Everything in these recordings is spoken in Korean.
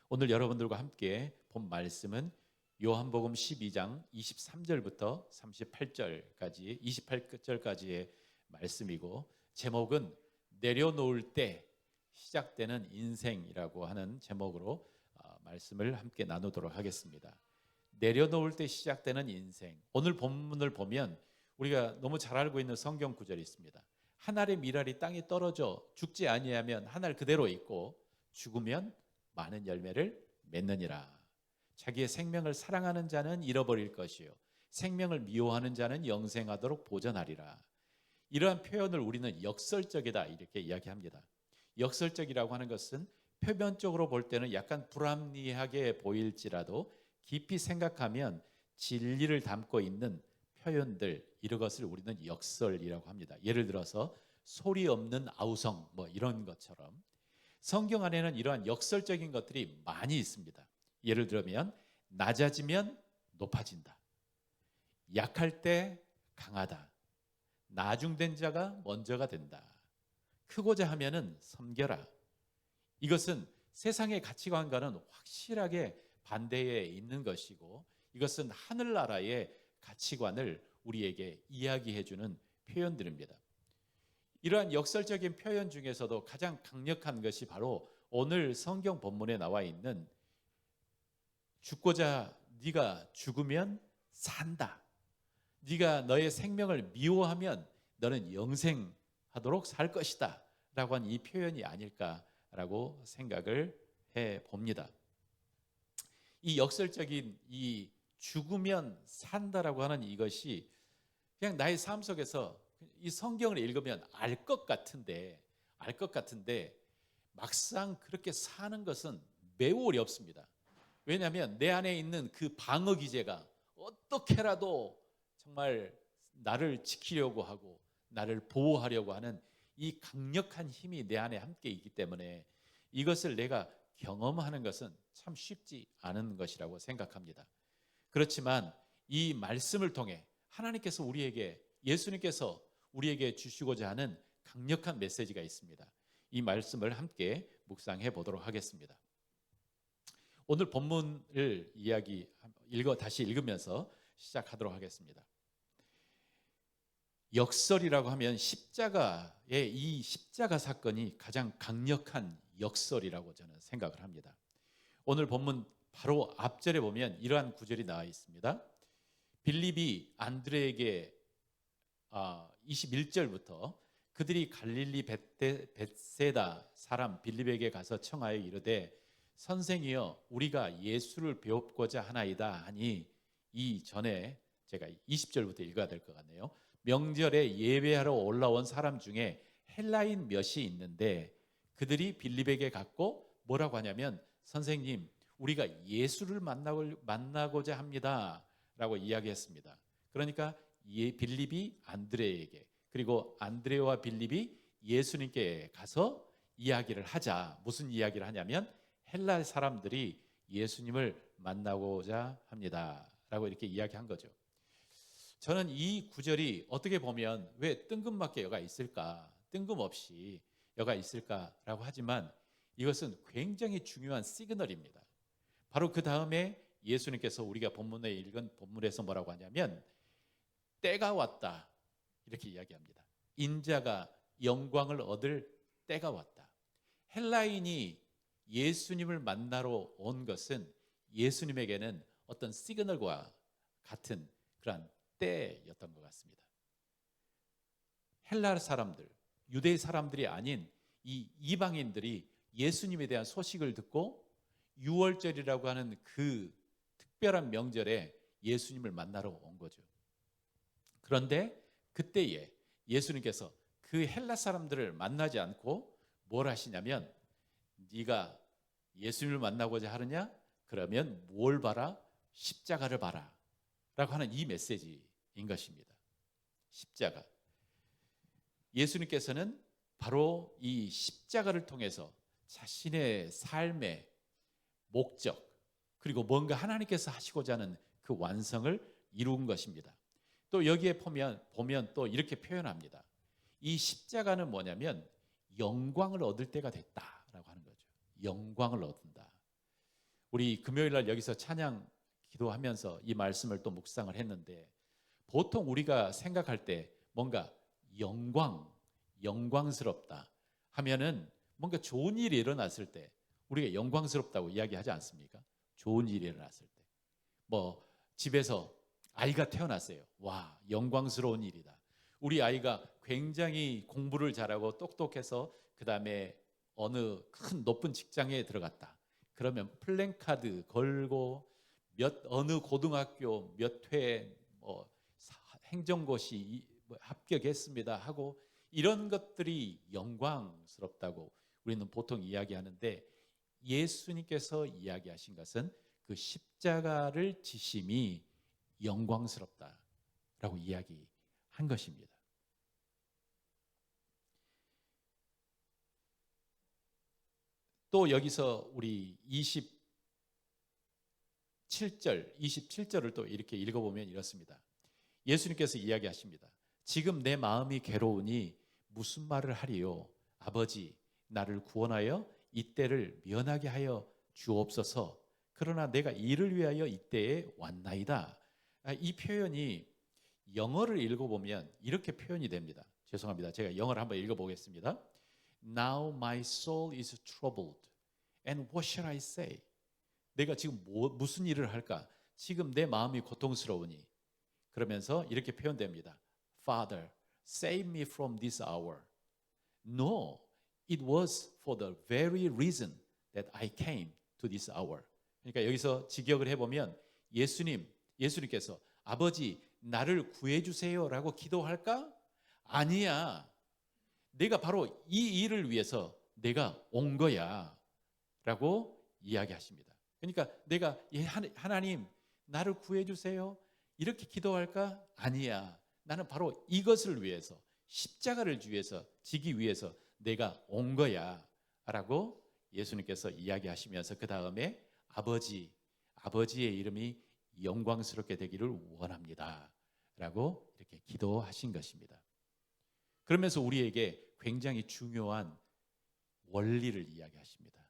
오늘 여러분들과 함께 본 말씀은 요한복음 12장 23절부터 28절까지의 말씀이고, 제목은 내려놓을 때 시작되는 인생이라고 하는 제목으로 말씀을 함께 나누도록 하겠습니다. 내려놓을 때 시작되는 인생. 오늘 본문을 보면 우리가 너무 잘 알고 있는 성경 구절이 있습니다. 한 알의 밀알이 땅에 떨어져 죽지 아니하면 한 알 그대로 있고 죽으면 많은 열매를 맺느니라. 자기의 생명을 사랑하는 자는 잃어버릴 것이요 생명을 미워하는 자는 영생하도록 보전하리라. 이러한 표현을 우리는 역설적이다 이렇게 이야기합니다. 역설적이라고 하는 것은 표면적으로 볼 때는 약간 불합리하게 보일지라도 깊이 생각하면 진리를 담고 있는 표현들, 이런 것을 우리는 역설이라고 합니다. 예를 들어서 소리 없는 아우성 이런 것처럼 성경 안에는 이러한 역설적인 것들이 많이 있습니다. 예를 들면 낮아지면 높아진다, 약할 때 강하다, 나중된 자가 먼저가 된다, 크고자 하면은 섬겨라. 이것은 세상의 가치관과는 확실하게 반대에 있는 것이고, 이것은 하늘나라의 가치관을 우리에게 이야기해주는 표현들입니다. 이러한 역설적인 표현 중에서도 가장 강력한 것이 바로 오늘 성경 본문에 나와 있는 죽고자 네가 죽으면 산다, 네가 너의 생명을 미워하면 너는 영생하도록 살 것이다 라고 하는 이 표현이 아닐까라고 생각을 해봅니다. 이 역설적인 이 죽으면 산다라고 하는 이것이 그냥 나의 삶 속에서 이 성경을 읽으면 알 것 같은데 막상 그렇게 사는 것은 매우 어렵습니다. 왜냐하면 내 안에 있는 그 방어 기제가 어떻게라도 정말 나를 지키려고 하고 나를 보호하려고 하는 이 강력한 힘이 내 안에 함께 있기 때문에 이것을 내가 경험하는 것은 참 쉽지 않은 것이라고 생각합니다. 그렇지만 이 말씀을 통해 하나님께서 예수님께서 우리에게 주시고자 하는 강력한 메시지가 있습니다. 이 말씀을 함께 묵상해 보도록 하겠습니다. 오늘 본문을 다시 읽으면서 시작하도록 하겠습니다. 역설이라고 하면 이 십자가 사건이 가장 강력한 역설이라고 저는 생각을 합니다. 오늘 본문 바로 앞절에 보면 이러한 구절이 나와 있습니다. 빌립이 안드레에게 21절부터 그들이 갈릴리 벳세다 사람 빌립에게 가서 청하여 이르되 선생이여 우리가 예수를 배웁고자 하나이다 하니, 이 전에 제가 20절부터 읽어야 될 것 같네요. 명절에 예배하러 올라온 사람 중에 헬라인 몇이 있는데 그들이 빌립에게 갔고 뭐라고 하냐면 선생님 우리가 예수를 만나고자 합니다 라고 이야기했습니다. 그러니까 빌립이 안드레에게, 그리고 안드레와 빌립이 예수님께 가서 이야기를 하자. 무슨 이야기를 하냐면 헬라 사람들이 예수님을 만나고자 합니다 라고 이렇게 이야기한 거죠. 저는 이 구절이 어떻게 보면 왜 뜬금없게 여가 있을까, 뜬금없이 여가 있을까라고 하지만 이것은 굉장히 중요한 시그널입니다. 바로 그 다음에 예수님께서 우리가 본문에 읽은 본문에서 뭐라고 하냐면 때가 왔다 이렇게 이야기합니다. 인자가 영광을 얻을 때가 왔다. 헬라인이 예수님을 만나러 온 것은 예수님에게는 어떤 시그널과 같은 그런 때였던 것 같습니다. 헬라 사람들, 유대 사람들이 아닌 이 이방인들이 예수님에 대한 소식을 듣고 유월절이라고 하는 그 특별한 명절에 예수님을 만나러 온 거죠. 그런데 그때에 예수님께서 그 헬라 사람들을 만나지 않고 뭘 하시냐면 네가 예수님을 만나고자 하느냐? 그러면 뭘 봐라? 십자가를 봐라 라고 하는 이 메시지인 것입니다. 십자가. 예수님께서는 바로 이 십자가를 통해서 자신의 삶의 목적, 그리고 뭔가 하나님께서 하시고자 하는 그 완성을 이룬 것입니다. 또 여기에 보면 또 이렇게 표현합니다. 이 십자가는 뭐냐면 영광을 얻을 때가 됐다라고 하는 거죠. 영광을 얻는다. 우리 금요일 날 여기서 찬양 기도하면서 이 말씀을 또 묵상을 했는데, 보통 우리가 생각할 때 뭔가 영광스럽다 하면은 뭔가 좋은 일이 일어났을 때 우리가 영광스럽다고 이야기하지 않습니까? 좋은 일이 일어났을 때. 뭐 집에서 아이가 태어났어요. 와, 영광스러운 일이다. 우리 아이가 굉장히 공부를 잘하고 똑똑해서 그다음에 어느 큰 높은 직장에 들어갔다. 그러면 플랜카드 걸고 어느 고등학교 몇 회 뭐 행정고시 합격했습니다 하고, 이런 것들이 영광스럽다고 우리는 보통 이야기하는데, 예수님께서 이야기하신 것은 그 십자가를 지심이 영광스럽다라고 이야기한 것입니다. 또 여기서 우리 27절을 또 이렇게 읽어보면 이렇습니다. 예수님께서 이야기하십니다. 지금 내 마음이 괴로우니 무슨 말을 하리요? 아버지, 나를 구원하여 이때를 면하게 하여 주옵소서. 그러나 내가 이를 위하여 이때에 왔나이다. 이 표현이 영어를 읽어보면 이렇게 표현이 됩니다. 죄송합니다. 제가 영어를 한번 읽어보겠습니다. Now my soul is troubled. And what shall I say? 내가 지금 무슨 일을 할까? 지금 내 마음이 고통스러우니. 그러면서 이렇게 표현됩니다. Father, save me from this hour. No, it was for the very reason that I came to this hour. 그러니까 여기서 직역을 해보면 예수님께서 아버지 나를 구해주세요라고 기도할까? 아니야. 내가 바로 이 일을 위해서 내가 온 거야 라고 이야기하십니다. 그러니까 내가 하나님 나를 구해주세요 이렇게 기도할까? 아니야. 나는 바로 이것을 위해서, 십자가를 지기 위해서 내가 온 거야 라고 예수님께서 이야기하시면서 그 다음에 아버지의 이름이 영광스럽게 되기를 원합니다 라고 이렇게 기도하신 것입니다. 그러면서 우리에게 굉장히 중요한 원리를 이야기하십니다.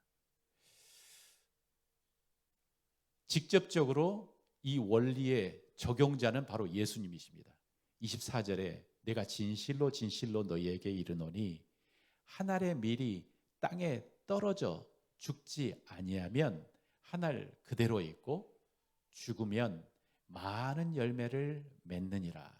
직접적으로 이 원리의 적용자는 바로 예수님이십니다. 24절에 내가 진실로 너희에게 이르노니 한 알의 밀이 땅에 떨어져 죽지 아니하면 한 알 그대로 있고 죽으면 많은 열매를 맺느니라.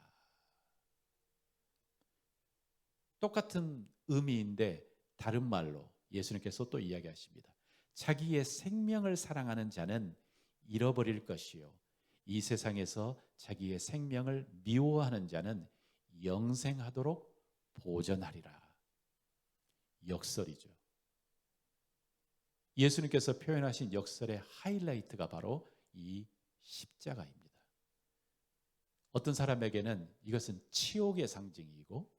똑같은 의미인데 다른 말로 예수님께서 또 이야기하십니다. 자기의 생명을 사랑하는 자는 잃어버릴 것이요 이 세상에서 자기의 생명을 미워하는 자는 영생하도록 보전하리라. 역설이죠. 예수님께서 표현하신 역설의 하이라이트가 바로 이 십자가입니다. 어떤 사람에게는 이것은 치욕의 상징이고,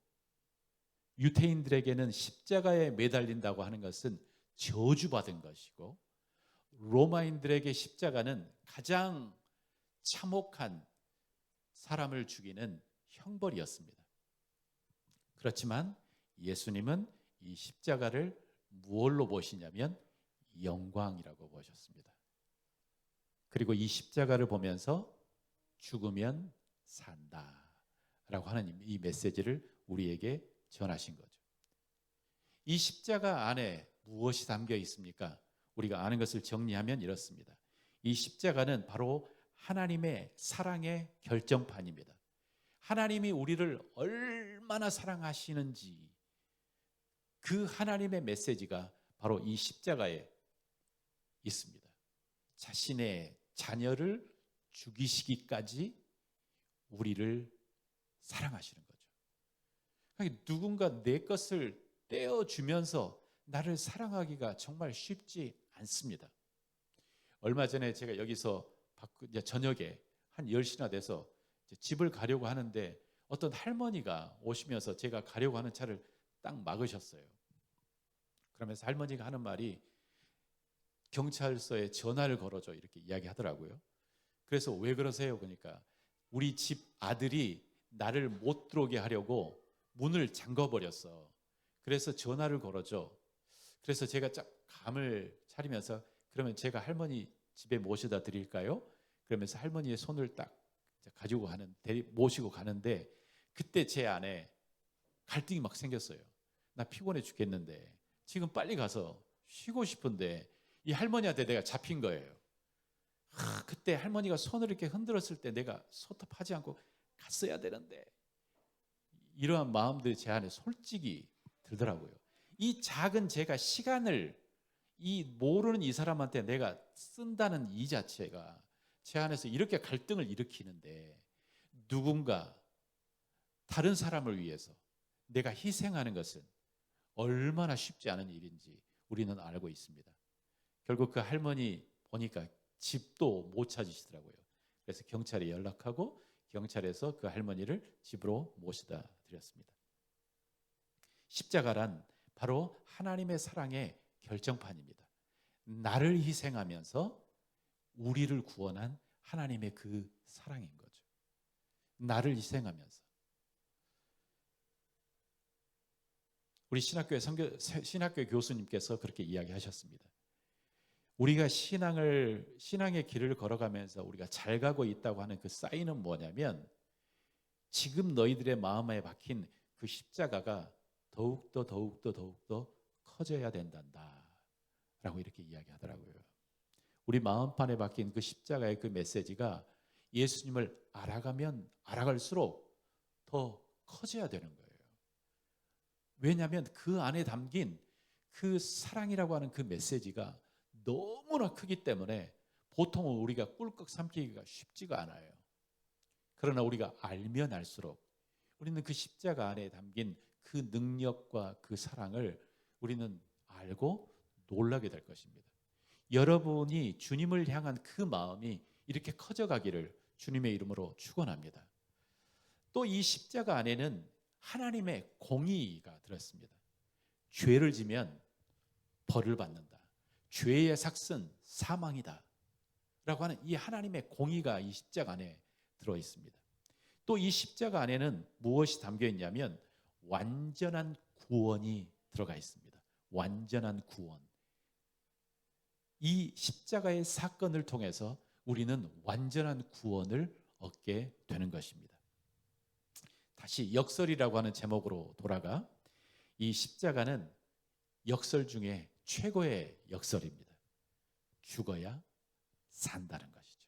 유대인들에게는 십자가에 매달린다고 하는 것은 저주받은 것이고, 로마인들에게 십자가는 가장 참혹한 사람을 죽이는 형벌이었습니다. 그렇지만 예수님은 이 십자가를 무엇로 보시냐면 영광이라고 보셨습니다. 그리고 이 십자가를 보면서 죽으면 산다라고 하는 이 메시지를 우리에게 전하신 거죠. 이 십자가 안에 무엇이 담겨 있습니까? 우리가 아는 것을 정리하면 이렇습니다. 이 십자가는 바로 하나님의 사랑의 결정판입니다. 하나님이 우리를 얼마나 사랑하시는지 그 하나님의 메시지가 바로 이 십자가에 있습니다. 자신의 자녀를 죽이시기까지 우리를 사랑하시는 거죠. 그러니까 누군가 내 것을 떼어주면서 나를 사랑하기가 정말 쉽지 않습니다. 얼마 전에 제가 여기서 저녁에 한 10시나 돼서 집을 가려고 하는데 어떤 할머니가 오시면서 제가 가려고 하는 차를 딱 막으셨어요. 그러면서 할머니가 하는 말이 경찰서에 전화를 걸어줘 이렇게 이야기하더라고요. 그래서 왜 그러세요? 그러니까 우리 집 아들이 나를 못 들어오게 하려고 문을 잠궈버렸어. 그래서 전화를 걸어줘. 그래서 제가 쫙 감을 차리면서 그러면 제가 할머니 집에 모셔다 드릴까요? 그러면서 할머니의 손을 딱 가지고 모시고 가는데 그때 제 안에 갈등이 막 생겼어요. 나 피곤해 죽겠는데 지금 빨리 가서 쉬고 싶은데 이 할머니한테 내가 잡힌 거예요. 그때 할머니가 손을 이렇게 흔들었을 때 내가 소톱하지 않고 갔어야 되는데 이러한 마음들이 제 안에 솔직히 들더라고요. 이 작은 제가 시간을 이 모르는 이 사람한테 내가 쓴다는 이 자체가 제 안에서 이렇게 갈등을 일으키는데 누군가 다른 사람을 위해서 내가 희생하는 것은 얼마나 쉽지 않은 일인지 우리는 알고 있습니다. 결국 그 할머니 보니까 집도 못 찾으시더라고요. 그래서 경찰에 연락하고 경찰에서 그 할머니를 집으로 모시다 드렸습니다. 십자가란 바로 하나님의 사랑의 결정판입니다. 나를 희생하면서 우리를 구원한 하나님의 그 사랑인 거죠. 나를 희생하면서. 우리 신학교의 교수님께서 그렇게 이야기하셨습니다. 우리가 신앙의 길을 걸어가면서 우리가 잘 가고 있다고 하는 그 사인은 뭐냐면 지금 너희들의 마음에 박힌 그 십자가가 더욱더 커져야 된단다 라고 이렇게 이야기하더라고요. 우리 마음판에 박힌 그 십자가의 그 메시지가 예수님을 알아가면 알아갈수록 더 커져야 되는 거예요. 왜냐하면 그 안에 담긴 그 사랑이라고 하는 그 메시지가 너무나 크기 때문에 보통은 우리가 꿀꺽 삼키기가 쉽지가 않아요. 그러나 우리가 알면 알수록 우리는 그 십자가 안에 담긴 그 능력과 그 사랑을 우리는 알고 놀라게 될 것입니다. 여러분이 주님을 향한 그 마음이 이렇게 커져가기를 주님의 이름으로 축원합니다. 또 이 십자가 안에는 하나님의 공의가 들었습니다. 죄를 지면 벌을 받는다. 죄의 삭은 사망이다. 라고 하는 이 하나님의 공의가 이 십자가 안에 들어 있습니다. 또 이 십자가 안에는 무엇이 담겨 있냐면 완전한 구원이 들어가 있습니다. 완전한 구원. 이 십자가의 사건을 통해서 우리는 완전한 구원을 얻게 되는 것입니다. 다시 역설이라고 하는 제목으로 돌아가 이 십자가는 역설 중에 최고의 역설입니다. 죽어야 산다는 것이죠.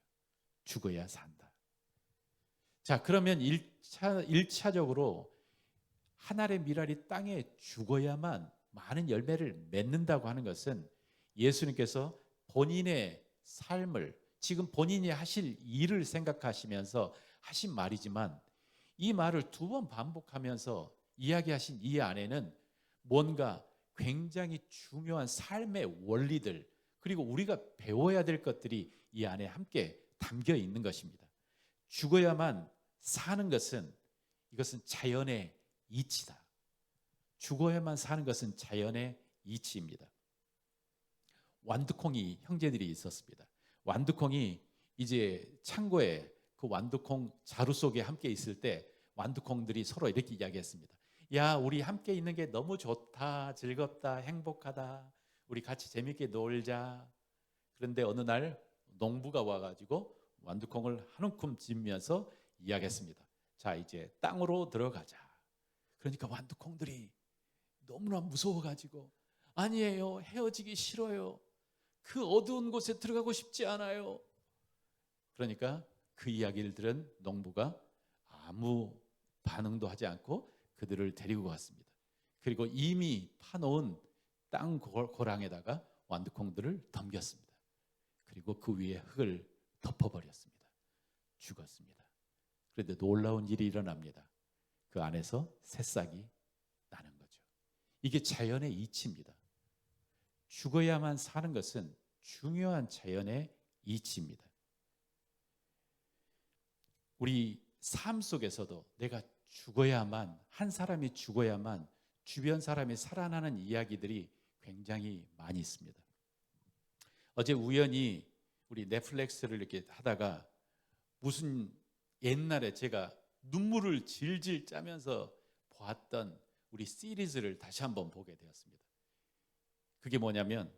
죽어야 산다. 자, 그러면 1차적으로 한 알의 밀알이 땅에 죽어야만 많은 열매를 맺는다고 하는 것은 예수님께서 본인의 삶을 지금 본인이 하실 일을 생각하시면서 하신 말이지만 이 말을 두 번 반복하면서 이야기하신 이 안에는 뭔가 굉장히 중요한 삶의 원리들 그리고 우리가 배워야 될 것들이 이 안에 함께 담겨 있는 것입니다. 죽어야만 사는 것은 이것은 자연의 이치다. 죽어야만 사는 것은 자연의 이치입니다. 완두콩이 형제들이 있었습니다. 완두콩이 이제 창고에 그 완두콩 자루 속에 함께 있을 때 완두콩들이 서로 이렇게 이야기했습니다. 야, 우리 함께 있는 게 너무 좋다, 즐겁다, 행복하다. 우리 같이 재밌게 놀자. 그런데 어느 날 농부가 와가지고 완두콩을 한 움큼 집면서 이야기했습니다. 자, 이제 땅으로 들어가자. 그러니까 완두콩들이 너무나 무서워가지고 아니에요, 헤어지기 싫어요. 그 어두운 곳에 들어가고 싶지 않아요. 그러니까 그 이야기를 들은 농부가 아무 반응도 하지 않고 그들을 데리고 갔습니다. 그리고 이미 파놓은 땅 고랑에다가 완두콩들을 덤겼습니다. 그리고 그 위에 흙을 덮어버렸습니다. 죽었습니다. 그런데 놀라운 일이 일어납니다. 그 안에서 새싹이 나는 거죠. 이게 자연의 이치입니다. 죽어야만 사는 것은 중요한 자연의 이치입니다. 우리 삶 속에서도 내가 죽어야만, 한 사람이 죽어야만 주변 사람이 살아나는 이야기들이 굉장히 많이 있습니다. 어제 우연히 우리 넷플릭스를 이렇게 하다가 무슨 옛날에 제가 눈물을 질질 짜면서 보았던 우리 시리즈를 다시 한번 보게 되었습니다. 그게 뭐냐면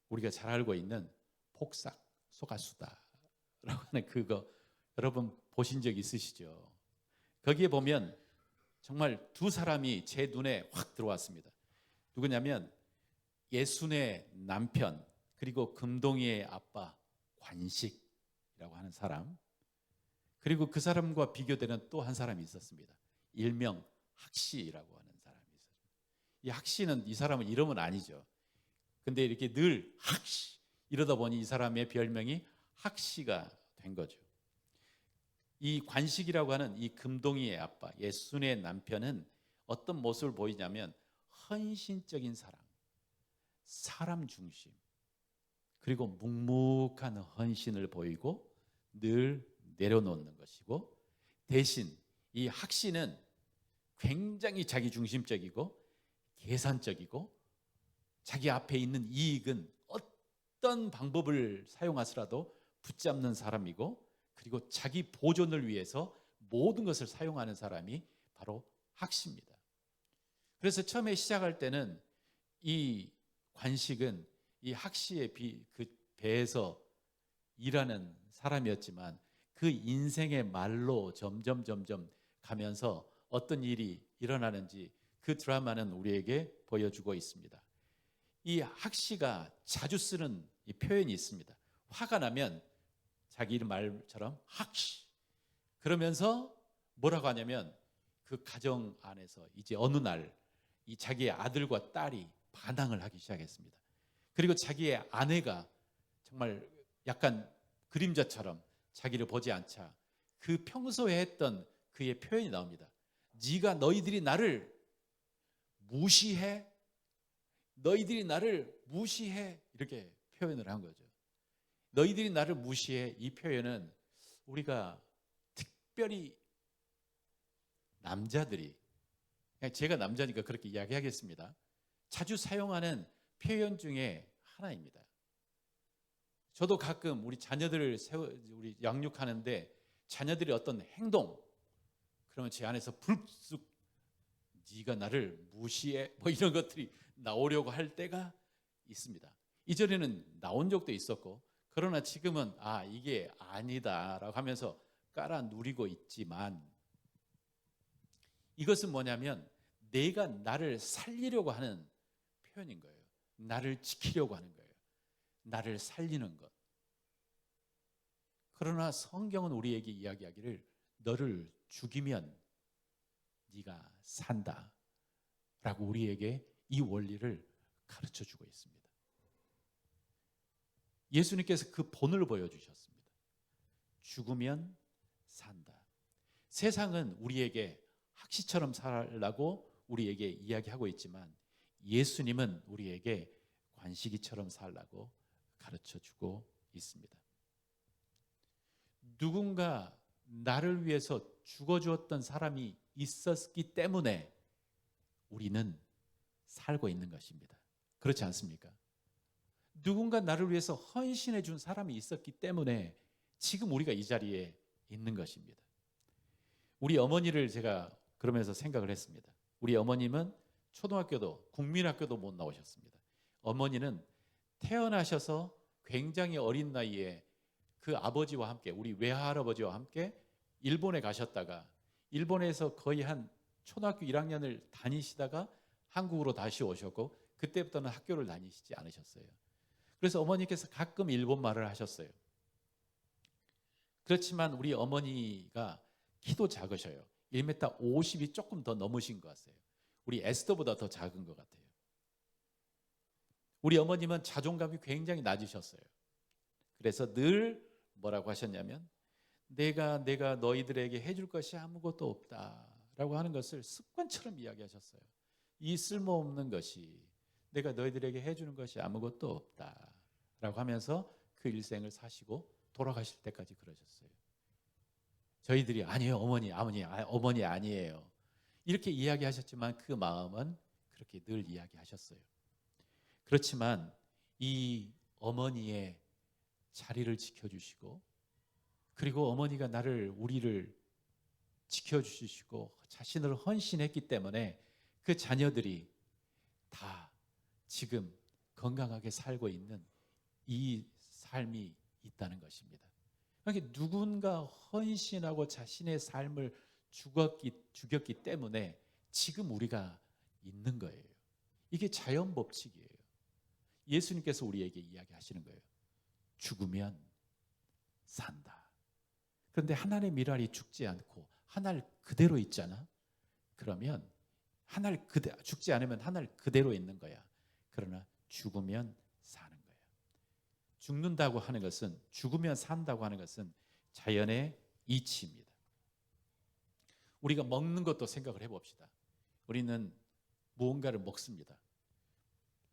우리가 잘 알고 있는 폭삭 소가수다라고 하는 그거 여러분 보신 적 있으시죠? 거기에 보면 정말 두 사람이 제 눈에 확 들어왔습니다. 누구냐면 예순의 남편 그리고 금동이의 아빠 관식이라고 하는 사람, 그리고 그 사람과 비교되는 또 한 사람이 있었습니다. 일명 학시라고 하는 사람이 있었습니다. 이 학시는 이 사람은 이름은 아니죠. 근데 이렇게 늘 학시 이러다 보니 이 사람의 별명이 학시가 된 거죠. 이 관식이라고 하는 이 금동이의 아빠 예순의 남편은 어떤 모습을 보이냐면 헌신적인 사람 중심, 그리고 묵묵한 헌신을 보이고 늘 내려놓는 것이고, 대신 이 학시는 굉장히 자기중심적이고 계산적이고 자기 앞에 있는 이익은 어떤 방법을 사용하더라도 붙잡는 사람이고, 그리고 자기 보존을 위해서 모든 것을 사용하는 사람이 바로 학시입니다. 그래서 처음에 시작할 때는 이 관식은 이 학시의 그 배에서 일하는 사람이었지만 그 인생의 말로 점점 가면서 어떤 일이 일어나는지 그 드라마는 우리에게 보여주고 있습니다. 이 학시가 자주 쓰는 이 표현이 있습니다. 화가 나면 자기 이름 말처럼 학시 그러면서 뭐라고 하냐면 그 가정 안에서 이제 어느 날 이 자기의 아들과 딸이 반항을 하기 시작했습니다. 그리고 자기의 아내가 정말 약간 그림자처럼 자기를 보지 않자 그 평소에 했던 그의 표현이 나옵니다. 네가 너희들이 나를 무시해? 너희들이 나를 무시해? 이렇게 표현을 한 거죠. 너희들이 나를 무시해. 이 표현은 우리가 특별히 남자들이, 제가 남자니까 그렇게 이야기하겠습니다, 자주 사용하는 표현 중에 하나입니다. 저도 가끔 우리 자녀들을 우리 양육하는데 자녀들이 어떤 행동, 그러면 제 안에서 불쑥 네가 나를 무시해 뭐 이런 것들이 나오려고 할 때가 있습니다. 이전에는 나온 적도 있었고, 그러나 지금은 이게 아니다라고 하면서 깔아 누리고 있지만, 이것은 뭐냐면 내가 나를 살리려고 하는 표현인 거예요. 나를 지키려고 하는 거예요. 나를 살리는 것. 그러나 성경은 우리에게 이야기하기를 너를 죽이면 네가 산다 라고 우리에게 이 원리를 가르쳐 주고 있습니다. 예수님께서 그 본을 보여주셨습니다. 죽으면 산다. 세상은 우리에게 학시처럼 살라고 우리에게 이야기하고 있지만 예수님은 우리에게 관식이처럼 살라고 가르쳐 주고 있습니다. 누군가 나를 위해서 죽어주었던 사람이 있었기 때문에 우리는 살고 있는 것입니다. 그렇지 않습니까? 누군가 나를 위해서 헌신해 준 사람이 있었기 때문에 지금 우리가 이 자리에 있는 것입니다. 우리 어머니를 제가 그러면서 생각을 했습니다. 우리 어머님은 초등학교도 국민학교도 못 나오셨습니다. 어머니는 태어나셔서 굉장히 어린 나이에 그 아버지와 함께, 우리 외할아버지와 함께 일본에 가셨다가 일본에서 거의 한 초등학교 1학년을 다니시다가 한국으로 다시 오셨고, 그때부터는 학교를 다니시지 않으셨어요. 그래서 어머니께서 가끔 일본말을 하셨어요. 그렇지만 우리 어머니가 키도 작으셔요. 1m 50이 조금 더 넘으신 것 같아요. 우리 에스더보다 더 작은 것 같아요. 우리 어머님은 자존감이 굉장히 낮으셨어요. 그래서 늘 뭐라고 하셨냐면 내가 너희들에게 해줄 것이 아무것도 없다라고 하는 것을 습관처럼 이야기하셨어요. 이 쓸모없는 것이, 내가 너희들에게 해주는 것이 아무것도 없다라고 하면서 그 일생을 사시고 돌아가실 때까지 그러셨어요. 저희들이 아니에요, 어머니 아니에요, 이렇게 이야기하셨지만 그 마음은 그렇게 늘 이야기하셨어요. 그렇지만 이 어머니의 자리를 지켜주시고, 그리고 어머니가 우리를 지켜주시고 자신을 헌신했기 때문에 그 자녀들이 다 지금 건강하게 살고 있는 이 삶이 있다는 것입니다. 그러니까 누군가 헌신하고 자신의 삶을 죽였기 때문에 지금 우리가 있는 거예요. 이게 자연 법칙이에요. 예수님께서 우리에게 이야기하시는 거예요. 죽으면 산다. 그런데 하나님의 미랄이 죽지 않고 하늘 그대로 있잖아. 그러면 죽지 않으면 하늘 그대로 있는 거야. 그러나 죽으면 사는 거야. 죽는다고 하는 것은, 죽으면 산다고 하는 것은 자연의 이치입니다. 우리가 먹는 것도 생각을 해봅시다. 우리는 무언가를 먹습니다.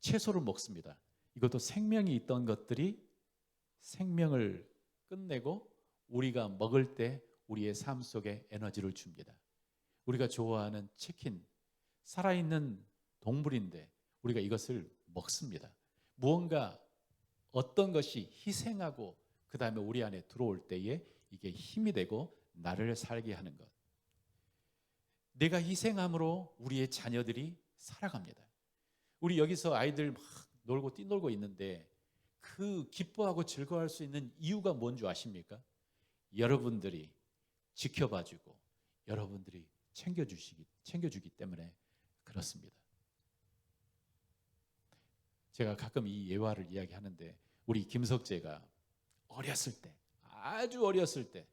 채소를 먹습니다. 이것도 생명이 있던 것들이 생명을 끝내고 우리가 먹을 때 우리의 삶 속에 에너지를 줍니다. 우리가 좋아하는 치킨, 살아있는 동물인데 우리가 이것을 먹습니다. 무언가 어떤 것이 희생하고 그 다음에 우리 안에 들어올 때에 이게 힘이 되고 나를 살게 하는 것. 내가 희생함으로 우리의 자녀들이 살아갑니다. 우리 여기서 아이들 막 놀고 뛰놀고 있는데 그 기뻐하고 즐거워할 수 있는 이유가 뭔 줄 아십니까? 여러분들이 지켜봐주고 여러분들이 챙겨주기 때문에 그렇습니다. 제가 가끔 이 예화를 이야기하는데 우리 김석재가 어렸을 때, 아주 어렸을 때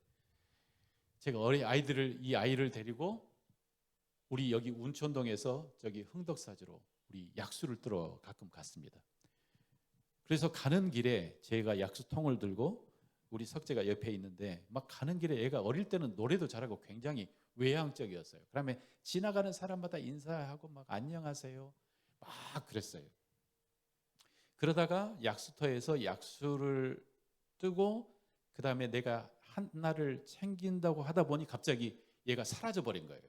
제가 이 아이를 데리고 우리 여기 운천동에서 저기 흥덕사지로 우리 약수를 뜨러 가끔 갔습니다. 그래서 가는 길에 제가 약수통을 들고 우리 석재가 옆에 있는데 막 가는 길에 애가 어릴 때는 노래도 잘하고 굉장히 외향적이었어요. 그다음에 지나가는 사람마다 인사하고 막 안녕하세요 막 그랬어요. 그러다가 약수터에서 약수를 뜨고 그다음에 내가 하나를 챙긴다고 하다 보니 갑자기 얘가 사라져 버린 거예요.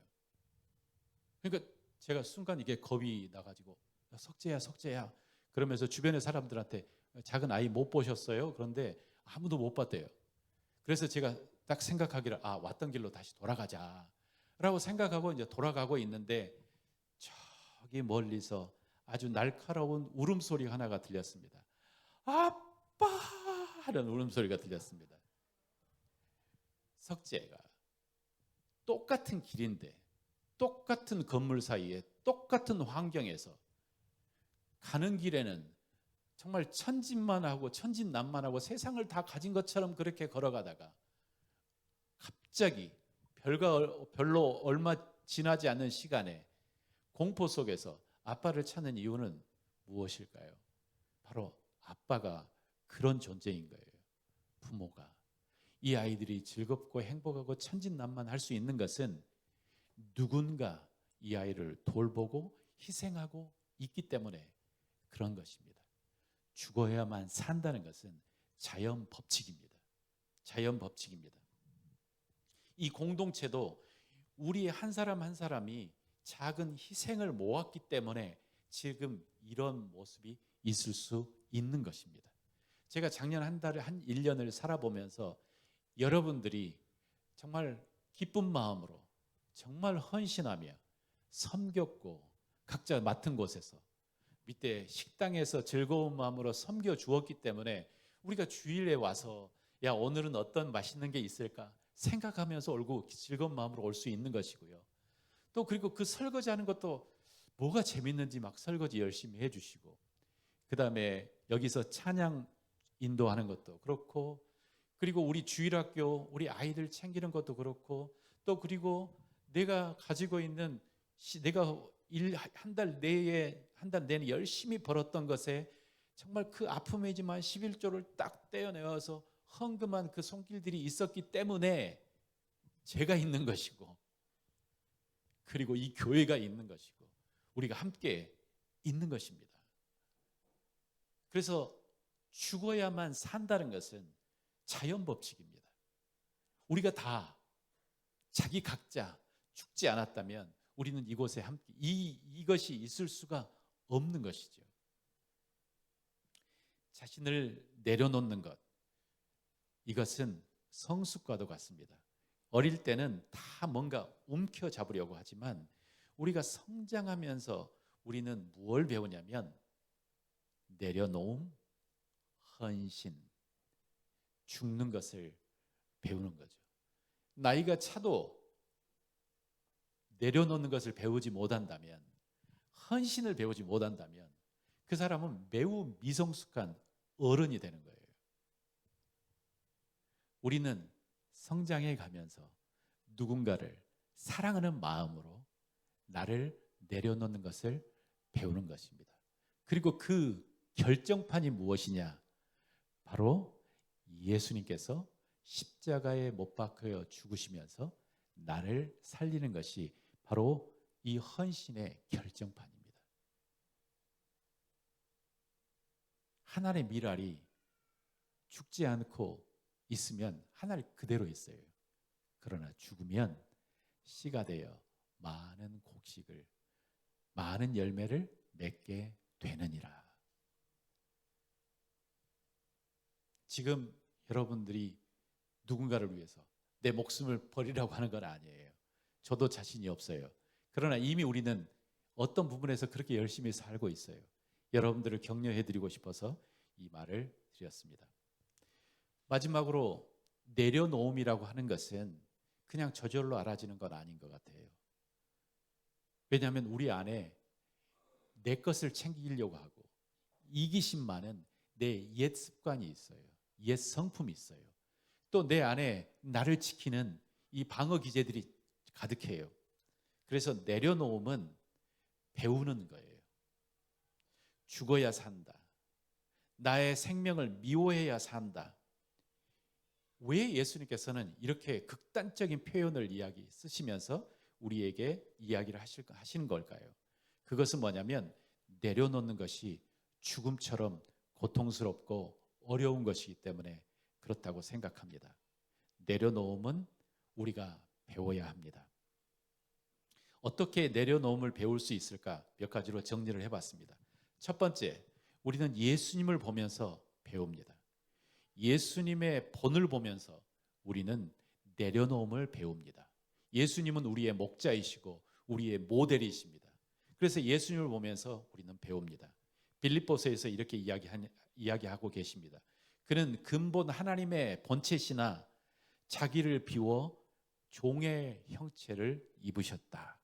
그러니까 제가 순간 이게 겁이 나가지고 석재야 그러면서 주변의 사람들한테 작은 아이 못 보셨어요? 그런데 아무도 못 봤대요. 그래서 제가 딱 생각하기를 왔던 길로 다시 돌아가자 라고 생각하고 이제 돌아가고 있는데 저기 멀리서 아주 날카로운 울음소리 하나가 들렸습니다. 아빠 하는 울음소리가 들렸습니다. 석재가 똑같은 길인데 똑같은 건물 사이에 똑같은 환경에서 가는 길에는 정말 천진만하고 천진난만하고 세상을 다 가진 것처럼 그렇게 걸어가다가 갑자기 별로 얼마 지나지 않는 시간에 공포 속에서 아빠를 찾는 이유는 무엇일까요? 바로 아빠가 그런 존재인 거예요. 부모가. 이 아이들이 즐겁고 행복하고 천진난만할 수 있는 것은 누군가 이 아이를 돌보고 희생하고 있기 때문에 그런 것입니다. 죽어야만 산다는 것은 자연 법칙입니다. 자연 법칙입니다. 이 공동체도 우리 한 사람 한 사람이 작은 희생을 모았기 때문에 지금 이런 모습이 있을 수 있는 것입니다. 제가 작년 한 1년을 살아보면서 여러분들이 정말 기쁜 마음으로 정말 헌신하며 섬겼고 각자 맡은 곳에서 밑에 식당에서 즐거운 마음으로 섬겨 주었기 때문에 우리가 주일에 와서 야 오늘은 어떤 맛있는 게 있을까 생각하면서 올고 즐거운 마음으로 올 수 있는 것이고요. 또 그리고 그 설거지하는 것도 뭐가 재밌는지 막 설거지 열심히 해주시고 그 다음에 여기서 찬양 인도하는 것도 그렇고 그리고 우리 주일학교 우리 아이들 챙기는 것도 그렇고 또 그리고 내가 가지고 있는 내가 한 달 내내 열심히 벌었던 것에 정말 그 아픔이지만 11조를 딱 떼어내어서 헌금한 그 손길들이 있었기 때문에 제가 있는 것이고 그리고 이 교회가 있는 것이고 우리가 함께 있는 것입니다. 그래서 죽어야만 산다는 것은 자연 법칙입니다. 우리가 다 자기 각자 죽지 않았다면 우리는 이곳에 함께 이것이 있을 수가 없는 것이죠. 자신을 내려놓는 것 이것은 성숙과도 같습니다. 어릴 때는 다 뭔가 움켜잡으려고 하지만 우리가 성장하면서 우리는 무엇을 배우냐면 내려놓음, 헌신, 죽는 것을 배우는 거죠. 나이가 차도 내려놓는 것을 배우지 못한다면, 헌신을 배우지 못한다면 그 사람은 매우 미성숙한 어른이 되는 거예요. 우리는 성장해 가면서 누군가를 사랑하는 마음으로 나를 내려놓는 것을 배우는 것입니다. 그리고 그 결정판이 무엇이냐? 바로 예수님께서 십자가에 못 박혀 죽으시면서 나를 살리는 것이 바로 이 헌신의 결정판입니다. 하나의 밀알이 죽지 않고 있으면 하늘 그대로 있어요. 그러나 죽으면 씨가 되어 많은 곡식을, 많은 열매를 맺게 되느니라. 지금 여러분들이 누군가를 위해서 내 목숨을 버리라고 하는 건 아니에요. 저도 자신이 없어요. 그러나 이미 우리는 어떤 부분에서 그렇게 열심히 살고 있어요. 여러분들을 격려해드리고 싶어서 이 말을 드렸습니다. 마지막으로 내려놓음이라고 하는 것은 그냥 저절로 알아지는 건 아닌 것 같아요. 왜냐하면 우리 안에 내 것을 챙기려고 하고 이기심 많은 내 옛 습관이 있어요. 옛 성품이 있어요. 또 내 안에 나를 지키는 이 방어 기제들이 가득해요. 그래서 내려놓음은 배우는 거예요. 죽어야 산다. 나의 생명을 미워해야 산다. 왜 예수님께서는 이렇게 극단적인 표현을 쓰시면서 우리에게 이야기를 하시는 걸까요? 그것은 뭐냐면 내려놓는 것이 죽음처럼 고통스럽고 어려운 것이기 때문에 그렇다고 생각합니다. 내려놓음은 우리가 배워야 합니다. 어떻게 내려놓음을 배울 수 있을까? 몇 가지로 정리를 해봤습니다. 첫 번째, 우리는 예수님을 보면서 배웁니다. 예수님의 본을 보면서 우리는 내려놓음을 배웁니다. 예수님은 우리의 목자이시고 우리의 모델이십니다. 그래서 예수님을 보면서 우리는 배웁니다. 빌립보서에서 이렇게 이야기하고 계십니다. 그는 근본 하나님의 본체시나 자기를 비워 종의 형체를 입으셨다.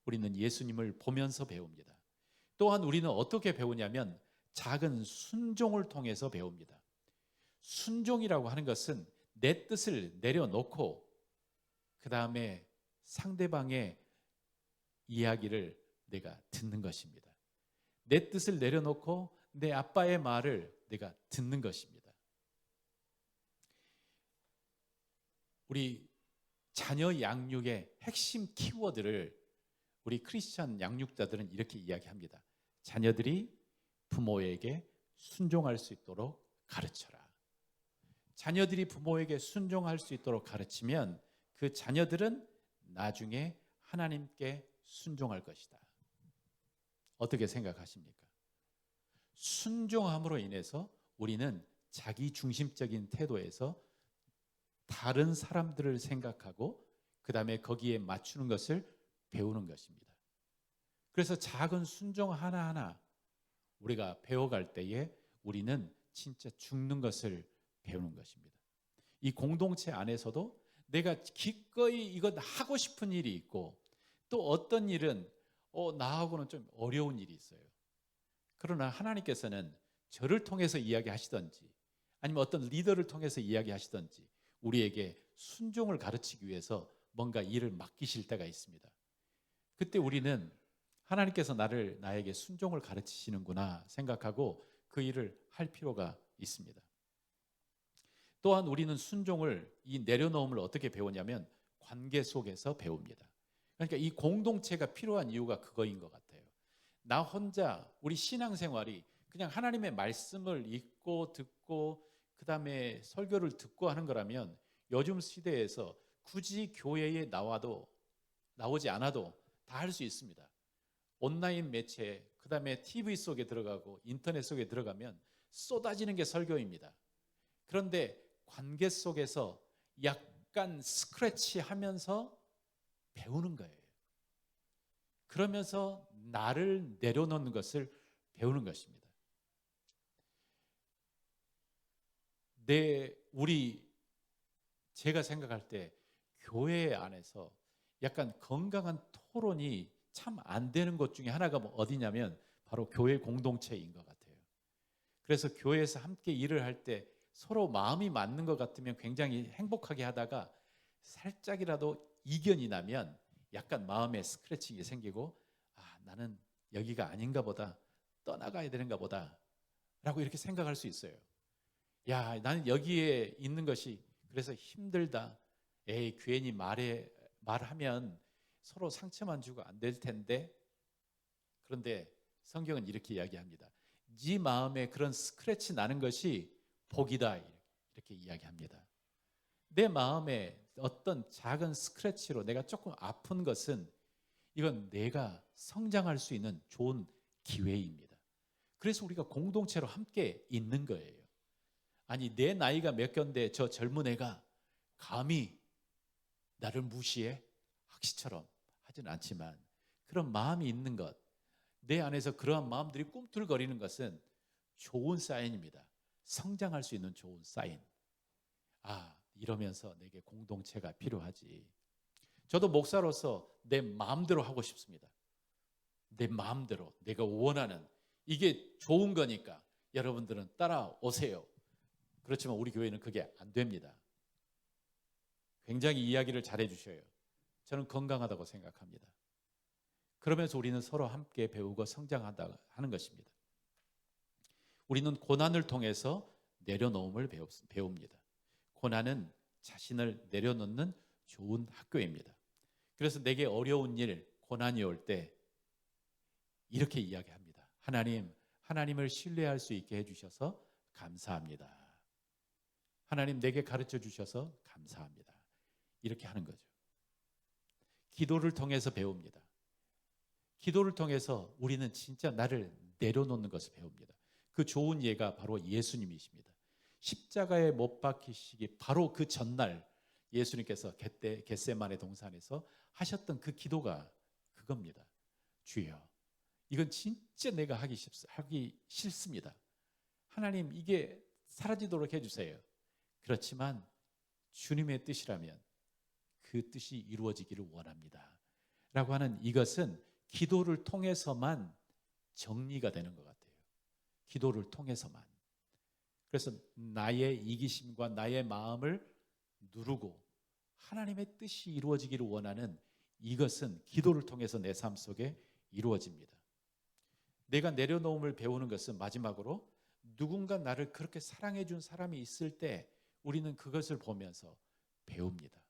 우리는 예수님을 보면서 배웁니다. 또한 우리는 어떻게 배우냐면 작은 순종을 통해서 배웁니다. 순종이라고 하는 것은 내 뜻을 내려놓고 그 다음에 상대방의 이야기를 내가 듣는 것입니다. 내 뜻을 내려놓고 내 아빠의 말을 내가 듣는 것입니다. 우리 자녀 양육의 핵심 키워드를 우리 크리스천 양육자들은 이렇게 이야기합니다. 자녀들이 부모에게 순종할 수 있도록 가르쳐라. 자녀들이 부모에게 순종할 수 있도록 가르치면 그 자녀들은 나중에 하나님께 순종할 것이다. 어떻게 생각하십니까? 순종함으로 인해서 우리는 자기 중심적인 태도에서 다른 사람들을 생각하고 그 다음에 거기에 맞추는 것을 배우는 것입니다. 그래서 작은 순종 하나하나 우리가 배워갈 때에 우리는 진짜 죽는 것을 배우는 것입니다. 이 공동체 안에서도 내가 기꺼이 이것 하고 싶은 일이 있고 또 어떤 일은 나하고는 좀 어려운 일이 있어요. 그러나 하나님께서는 저를 통해서 이야기하시든지 아니면 어떤 리더를 통해서 이야기하시든지 우리에게 순종을 가르치기 위해서 뭔가 일을 맡기실 때가 있습니다. 그때 우리는 하나님께서 나에게 순종을 가르치시는구나 생각하고 그 일을 할 필요가 있습니다. 또한 우리는 순종을, 이 내려놓음을 어떻게 배우냐면 관계 속에서 배웁니다. 그러니까 이 공동체가 필요한 이유가 그거인 것 같아요. 나 혼자 우리 신앙생활이 그냥 하나님의 말씀을 읽고 듣고 그 다음에 설교를 듣고 하는 거라면 요즘 시대에서 굳이 교회에 나오지 않아도 다 할 수 있습니다. 온라인 매체, 그 다음에 TV 속에 들어가고 인터넷 속에 들어가면 쏟아지는 게 설교입니다. 그런데 관계 속에서 약간 스크래치 하면서 배우는 거예요. 그러면서 나를 내려놓는 것을 배우는 것입니다. 제가 생각할 때 교회 안에서 약간 건강한 토론이 참 안 되는 것 중에 하나가 어디냐면 바로 교회 공동체인 것 같아요. 그래서 교회에서 함께 일을 할 때 서로 마음이 맞는 것 같으면 굉장히 행복하게 하다가 살짝이라도 이견이 나면 약간 마음에 스크래칭이 생기고, 나는 여기가 아닌가 보다, 떠나가야 되는가 보다 라고 이렇게 생각할 수 있어요. 나는 여기에 있는 것이 그래서 힘들다. 괜히 말하면 서로 상처만 주고 안 될 텐데. 그런데 성경은 이렇게 이야기합니다. 네 마음에 그런 스크래치 나는 것이 복이다, 이렇게 이야기합니다. 내 마음에 어떤 작은 스크래치로 내가 조금 아픈 것은 이건 내가 성장할 수 있는 좋은 기회입니다. 그래서 우리가 공동체로 함께 있는 거예요. 아니, 내 나이가 몇 갠데 저 젊은 애가 감히 나를 무시해? 학시처럼 하진 않지만 그런 마음이 있는 것, 내 안에서 그러한 마음들이 꿈틀거리는 것은 좋은 사인입니다. 성장할 수 있는 좋은 사인. 이러면서 내게 공동체가 필요하지. 저도 목사로서 내 마음대로 하고 싶습니다. 내 마음대로 내가 원하는, 이게 좋은 거니까 여러분들은 따라오세요. 그렇지만 우리 교회는 그게 안 됩니다. 굉장히 이야기를 잘해 주셔요. 저는 건강하다고 생각합니다. 그러면서 우리는 서로 함께 배우고 성장한다 하는 것입니다. 우리는 고난을 통해서 내려놓음을 배웁니다. 고난은 자신을 내려놓는 좋은 학교입니다. 그래서 내게 어려운 일, 고난이 올 때 이렇게 이야기합니다. 하나님을 신뢰할 수 있게 해주셔서 감사합니다. 하나님 내게 가르쳐 주셔서 감사합니다. 이렇게 하는 거죠. 기도를 통해서 배웁니다. 기도를 통해서 우리는 진짜 나를 내려놓는 것을 배웁니다. 그 좋은 예가 바로 예수님이십니다. 십자가에 못 박히시기 바로 그 전날 예수님께서 겟세마네 동산에서 하셨던 그 기도가 그겁니다. 주여, 이건 진짜 내가 하기 싫습니다. 하나님, 이게 사라지도록 해주세요. 그렇지만 주님의 뜻이라면 그 뜻이 이루어지기를 원합니다. 라고 하는 이것은 기도를 통해서만 정리가 되는 것 같아요. 기도를 통해서만. 그래서 나의 이기심과 나의 마음을 누르고 하나님의 뜻이 이루어지기를 원하는 이것은 기도를 통해서 내 삶 속에 이루어집니다. 내가 내려놓음을 배우는 것은 마지막으로 누군가 나를 그렇게 사랑해 준 사람이 있을 때 우리는 그것을 보면서 배웁니다.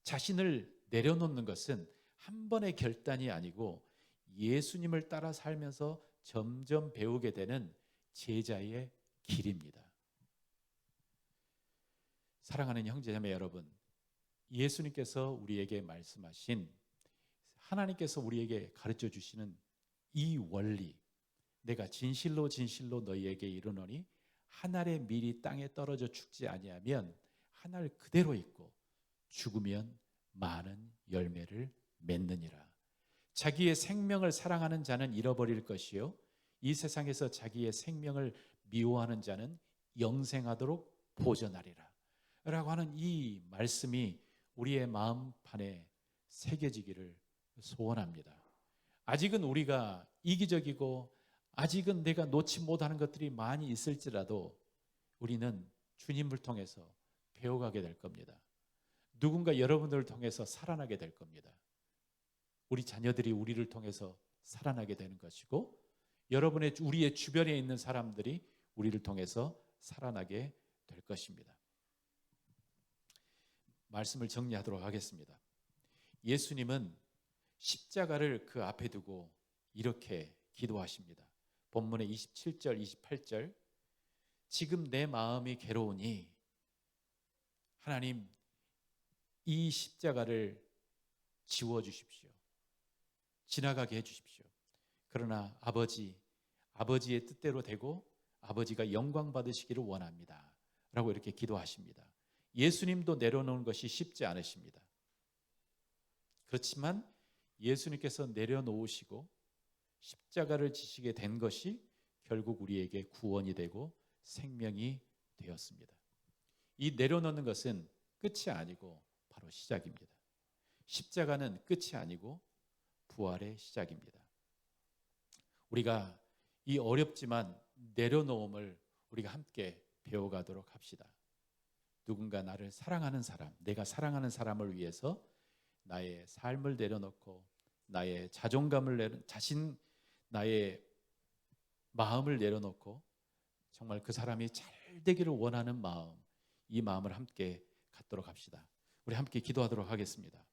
자신을 내려놓는 것은 한 번의 결단이 아니고 예수님을 따라 살면서 점점 배우게 되는 제자의 길입니다. 사랑하는 형제자매 여러분, 예수님께서 우리에게 말씀하신, 하나님께서 우리에게 가르쳐 주시는 이 원리, 내가 진실로 진실로 너희에게 이르노니 한 알의 밀이 땅에 떨어져 죽지 아니하면 한 알 그대로 있고 죽으면 많은 열매를 맺느니라. 자기의 생명을 사랑하는 자는 잃어버릴 것이요 이 세상에서 자기의 생명을 미워하는 자는 영생하도록 보전하리라 라고 하는 이 말씀이 우리의 마음판에 새겨지기를 소원합니다. 아직은 우리가 이기적이고 아직은 내가 놓지 못하는 것들이 많이 있을지라도 우리는 주님을 통해서 배워가게 될 겁니다. 누군가 여러분들을 통해서 살아나게 될 겁니다. 우리 자녀들이 우리를 통해서 살아나게 되는 것이고 우리의 주변에 있는 사람들이 우리를 통해서 살아나게 될 것입니다. 말씀을 정리하도록 하겠습니다. 예수님은 십자가를 그 앞에 두고 이렇게 기도하십니다. 본문의 27절, 28절, 지금 내 마음이 괴로우니 하나님 이 십자가를 지워주십시오. 지나가게 해주십시오. 그러나 아버지의 뜻대로 되고 아버지가 영광 받으시기를 원합니다. 라고 이렇게 기도하십니다. 예수님도 내려놓는 것이 쉽지 않으십니다. 그렇지만 예수님께서 내려놓으시고 십자가를 지시게 된 것이 결국 우리에게 구원이 되고 생명이 되었습니다. 이 내려놓는 것은 끝이 아니고 바로 시작입니다. 십자가는 끝이 아니고 부활의 시작입니다. 우리가 이 어렵지만 내려놓음을 우리가 함께 배워가도록 합시다. 누군가 나를 사랑하는 사람, 내가 사랑하는 사람을 위해서 나의 삶을 내려놓고 나의 자존감을 나의 마음을 내려놓고 정말 그 사람이 잘 되기를 원하는 마음, 이 마음을 함께 갖도록 합시다. 우리 함께 기도하도록 하겠습니다.